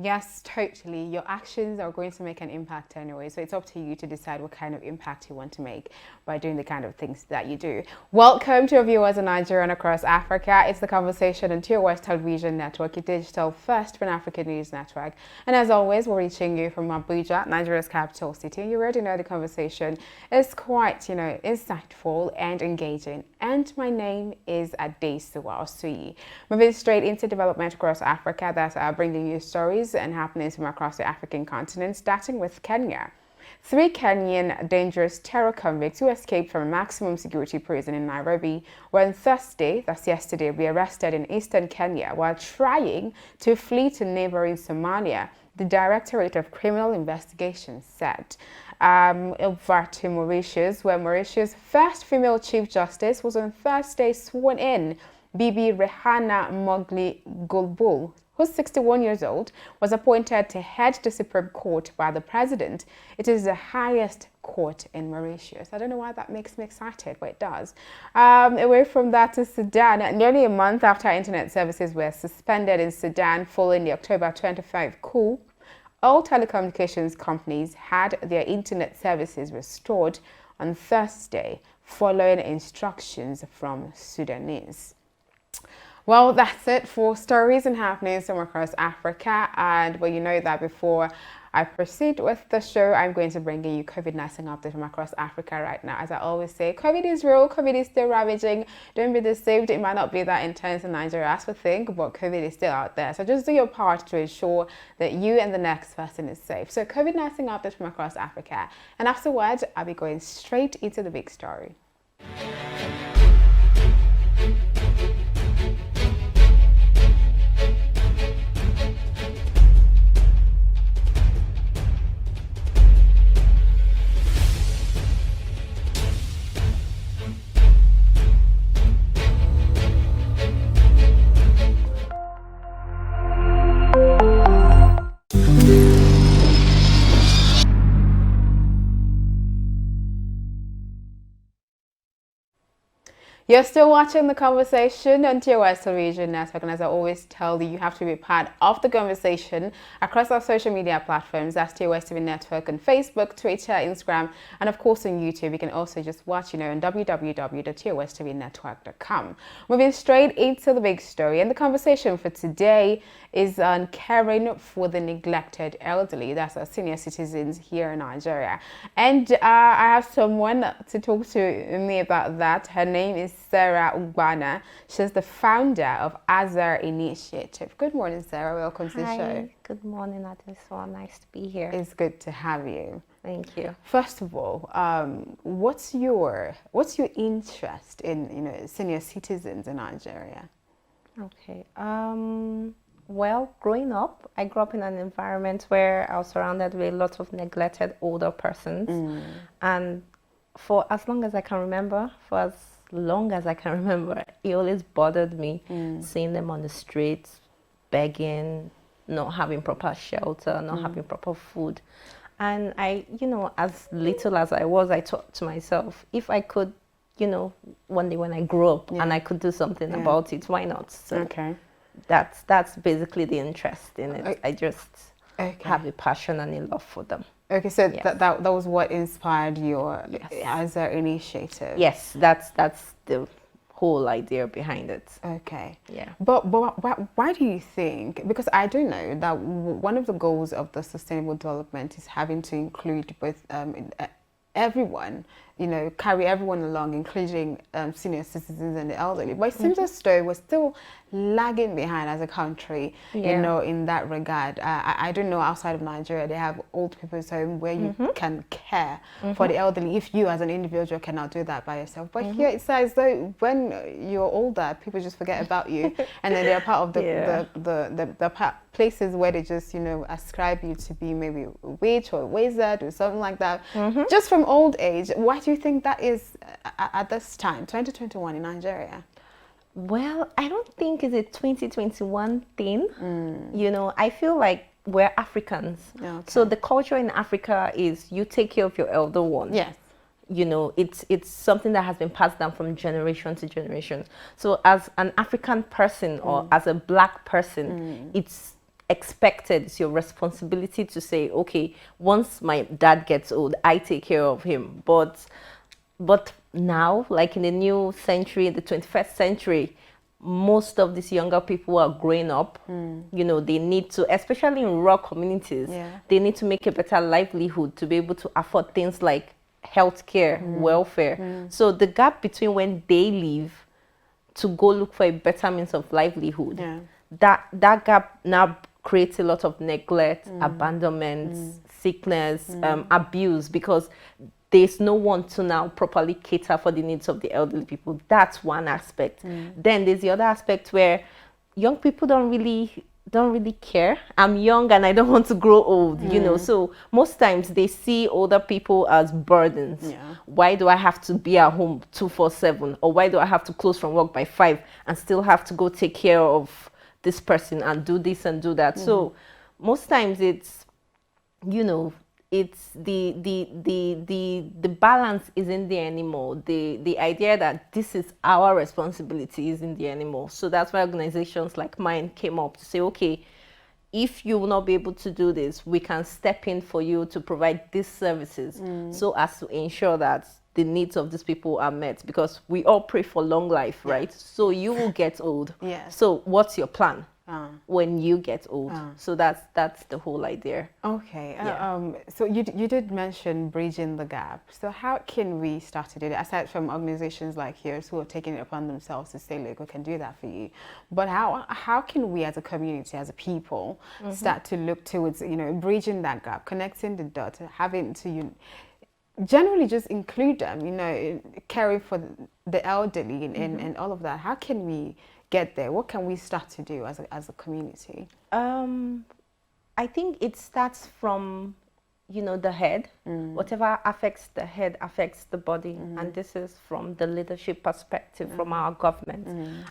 Yes, totally. Your actions are going to make an impact anyway. So it's up to you to decide what kind of impact you want to make by doing the kind of things that you do. Welcome to our viewers in Nigeria and across Africa. It's the conversation on Tier West Television Network, your digital first Pan African news network. And as always, we're reaching you from Abuja, Nigeria's capital city. You already know the conversation is quite, insightful and engaging. And my name is Adesuwa Osuyi. Moving straight into development across Africa, that's bringing you stories and happenings from across the African continent, starting with Kenya. 3 Kenyan dangerous terror convicts who escaped from a maximum security prison in Nairobi were on Thursday, that's yesterday, rearrested in eastern Kenya while trying to flee to neighboring Somalia, the Directorate of Criminal Investigation said. Over to Mauritius, where Mauritius' first female Chief Justice was on Thursday sworn in. Bibi Rehana Mogli Gulbul, who's 61 years old, was appointed to head the Supreme Court by the president. It is the highest court in Mauritius. I don't know why that makes me excited, but it does. Away from that to Sudan, nearly a month after internet services were suspended in Sudan following the October 25 coup, all telecommunications companies had their internet services restored on Thursday following instructions from Sudanese. Well, that's it for stories and happenings from across Africa. And well, you know that before I proceed with the show, I'm going to bring you COVID-19 update from across Africa right now. As I always say, COVID is real, COVID is still ravaging. Don't be deceived, it might not be that intense in Nigeria as we think, but COVID is still out there. So just do your part to ensure that you and the next person is safe. So COVID-19 update from across Africa. And afterwards, I'll be going straight into the big story. You're still watching the conversation on Tier West Television Network, and as I always tell you, you have to be part of the conversation across our social media platforms. That's Tier West TV Network on Facebook, Twitter, Instagram, and of course on YouTube. You can also just watch, on www.tierwesttvnetwork.com. Moving straight into the big story, and the conversation for today is on caring for the neglected elderly. That's our senior citizens here in Nigeria. And I have someone to talk to me about that. Her name is Sarah Ugbana. She's the founder of Azar Initiative. Good morning, Sarah. Welcome to the show. Good morning, Adesuwa. Nice to be here. It's good to have you. Thank you. First of all, what's your interest in senior citizens in Nigeria? Okay. Well, growing up, I grew up in an environment where I was surrounded with a lot of neglected older persons. And for as long as I can remember, it always bothered me seeing them on the streets, begging, not having proper shelter, not having proper food. And I, as little as I was, I thought to myself, if I could, one day when I grow up and I could do something about it, why not? So okay. That's basically the interest in it. I just have a passion and a love for them. Okay, so yes. that was what inspired your Azar Initiative. Yes, that's the whole idea behind it. Okay. Yeah. But why do you think? Because I do know that one of the goals of the sustainable development is having to include both everyone, carry everyone along, including senior citizens and the elderly. But it seems as though we're still lagging behind as a country, in that regard. I don't know, outside of Nigeria, they have old people's home where you can care for the elderly if you as an individual cannot do that by yourself. But here it says though when you're older, people just forget about you, and then they're part of the places where they just ascribe you to be maybe a witch or a wizard or something like that, just from old age. Why do you think that is at this time, 2021 in Nigeria? Well, I don't think it's a 2021 thing. I feel like we're Africans. Okay. So the culture in Africa is you take care of your elder ones. Yes. It's something that has been passed down from generation to generation. So as an African person or as a black person, it's expected, it's your responsibility to say, okay, once my dad gets old, I take care of him. But now, like in the new century, the 21st century, most of these younger people are growing up. You know, they need to, especially in rural communities, they need to make a better livelihood to be able to afford things like healthcare, welfare. So the gap between when they leave to go look for a better means of livelihood, that gap now creates a lot of neglect, abandonment, sickness, abuse, because there's no one to now properly cater for the needs of the elderly people. That's one aspect. Then there's the other aspect where young people don't really care. I'm young and I don't want to grow old, you know. So most times they see older people as burdens. Why do I have to be at home 24/7? Or why do I have to close from work by 5 and still have to go take care of this person and do this and do that? So most times it's, you know, it's the balance isn't there anymore. The idea that this is our responsibility isn't there anymore. So that's why organizations like mine came up to say, okay, if you will not be able to do this, we can step in for you to provide these services so as to ensure that the needs of these people are met, because we all pray for long life, right? So you will get old. So what's your plan when you get old? So that's the whole idea. Okay. So you did mention bridging the gap. So how can we start to do that, aside from organizations like yours who have taken it upon themselves to say, look, we can do that for you? But how can we as a community, as a people, start to look towards, you know, bridging that gap, connecting the dots, having to generally just include them, you know, caring for the elderly and all of that? How can we get there? What can we start to do as a community? I think it starts from, you know, the head. Whatever affects the head affects the body, and this is from the leadership perspective from our government.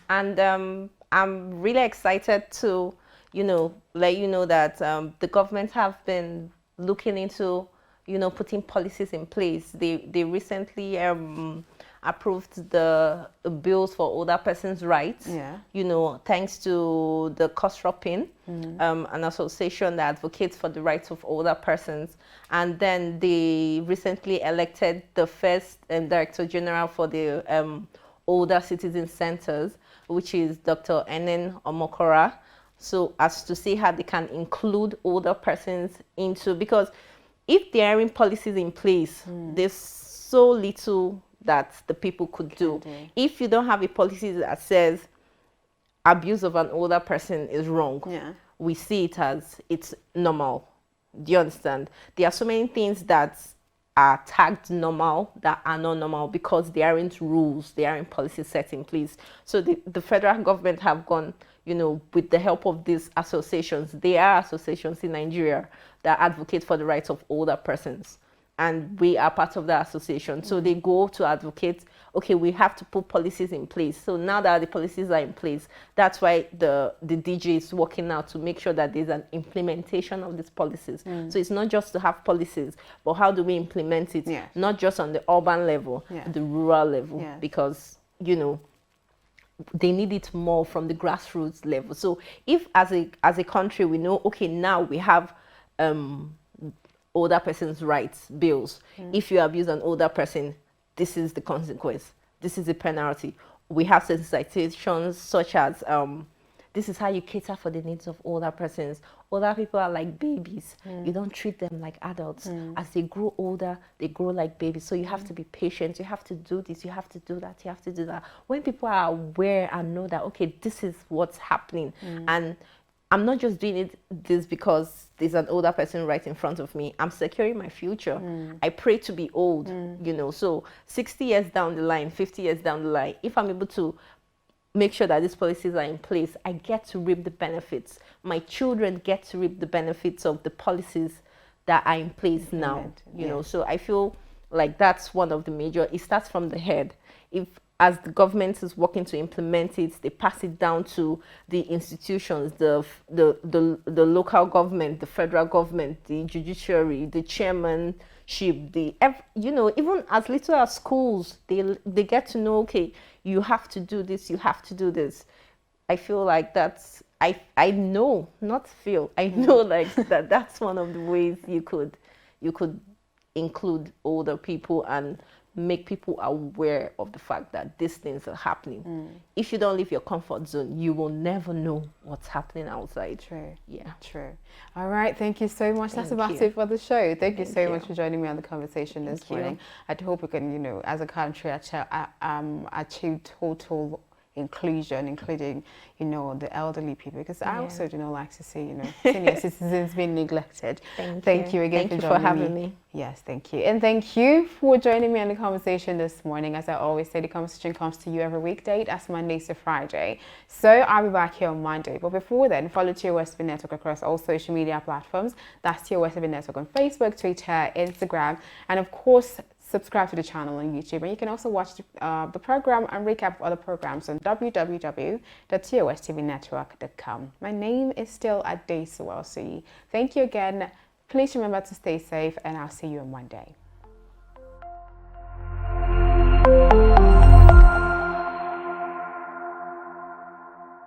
And I'm really excited to, you know, let you know that the government have been looking into, you know, putting policies in place. They recently approved the bills for older persons' rights. You know, thanks to the COSROPIN, an association that advocates for the rights of older persons. And then they recently elected the first Director General for the Older Citizen Centers, which is Dr. Enen Omokora. So as to see how they can include older persons into, because if there aren't policies in place, there's so little that the people could do. If you don't have a policy that says abuse of an older person is wrong, we see it as it's normal. Do you understand? There are so many things that are tagged normal that are not normal because there aren't rules, there aren't policies set in place. So the federal government have gone, you know, with the help of these associations. There are associations in Nigeria that advocate for the rights of older persons, and we are part of the association. So they go to advocate, okay, we have to put policies in place. So now that the policies are in place, that's why the DG is working now to make sure that there's an implementation of these policies. So it's not just to have policies, but how do we implement it? Not just on the urban level, the rural level, because, you know, they need it more from the grassroots level. So if as a country we know, okay, now we have older persons' rights bills. If you abuse an older person, this is the consequence. This is the penalty. We have sensitizations such as this is how you cater for the needs of older persons. Older people are like babies. You don't treat them like adults. As they grow older, they grow like babies. So you have to be patient. You have to do this. You have to do that. You have to do that. When people are aware and know that, okay, this is what's happening, and I'm not just doing this because there's an older person right in front of me. I'm securing my future. I pray to be old, you know. So 60 years down the line, 50 years down the line, if I'm able to make sure that these policies are in place, I get to reap the benefits. My children get to reap the benefits of the policies that are in place now, you know. So I feel like that's one of the major, it starts from the head. If as the government is working to implement it, they pass it down to the institutions, the local government, the federal government, the judiciary, the chairmanship, you know, even as little as schools, they get to know, okay, you have to do this, you have to do this. I feel like I know, not feel, I know like that's one of the ways you could include older people and make people aware of the fact that these things are happening. If you don't leave your comfort zone, you will never know what's happening outside. True. Yeah. True. All right. Thank you so much. That's Thank about you. it for the show. Thank you Thank so you. much for joining me on the conversation this Thank you. morning. I hope we can, as a country, achieve total inclusion, including, the elderly people, because I Yeah. also do not like to see, senior citizens being neglected. Thank you again Thank for you for joining having me. me. Yes, thank you. And thank you for joining me on the conversation this morning. As I always say, the conversation comes to you every weekday. That's Mondays to Friday. So I'll be back here on Monday. But before then, follow TOS Network across all social media platforms. That's TOS Network on Facebook, Twitter, Instagram, and of course, subscribe to the channel on YouTube. And you can also watch the program and recap of other programs on www.tostvnetwork.com. My name is still Adesuwa Osuyi. Thank you again. Please remember to stay safe, and I'll see you on Monday.